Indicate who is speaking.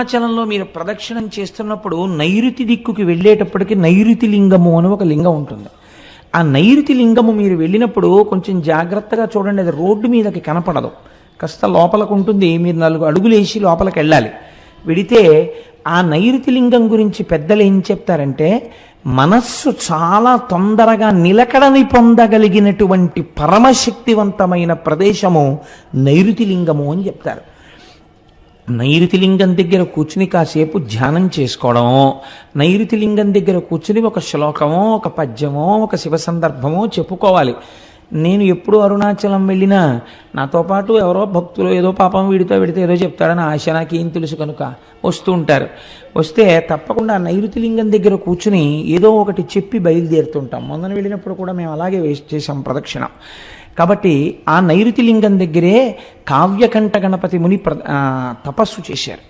Speaker 1: అరుణాచలంలో మీరు ప్రదక్షిణం చేస్తున్నప్పుడు నైరుతి దిక్కుకి వెళ్ళేటప్పటికి నైరుతి లింగము అని ఒక లింగం ఉంటుంది. ఆ నైరుతి లింగము మీరు వెళ్ళినప్పుడు కొంచెం జాగ్రత్తగా చూడండి, అది రోడ్డు మీదకి కనపడదు, కాస్త లోపలకు ఉంటుంది. మీరు 4 అడుగులు వేసి లోపలికి వెళ్ళాలి. వెడితే ఆ నైరుతి లింగం గురించి పెద్దలు ఏం చెప్తారంటే, మనస్సు చాలా తొందరగా నిలకడని పొందగలిగినటువంటి పరమశక్తివంతమైన ప్రదేశము నైరుతి లింగము అని చెప్తారు. నైరుతి లింగం దగ్గర కూర్చుని కాసేపు ధ్యానం చేసుకోవడమో, నైరుతి లింగం దగ్గర కూర్చుని ఒక శ్లోకమో, ఒక పద్యమో, ఒక శివ సందర్భమో చెప్పుకోవాలి. నేను ఎప్పుడు అరుణాచలం వెళ్ళినా నాతో పాటు ఎవరో భక్తులు ఏదో పాపం వీడితో వెడితే ఏదో చెప్తాడని ఆశ, నాకేం తెలుసు కనుక వస్తూ ఉంటారు. వస్తే తప్పకుండా నైరుతి లింగం దగ్గర కూర్చుని ఏదో ఒకటి చెప్పి బయలుదేరుతుంటాం. మొన్న వెళ్ళినప్పుడు కూడా మేము అలాగే చేసాం ప్రదక్షిణ. కాబట్టి ఆ నైరుతి లింగం దగ్గరే కావ్యకంఠ గణపతి ముని తపస్సు చేశారు.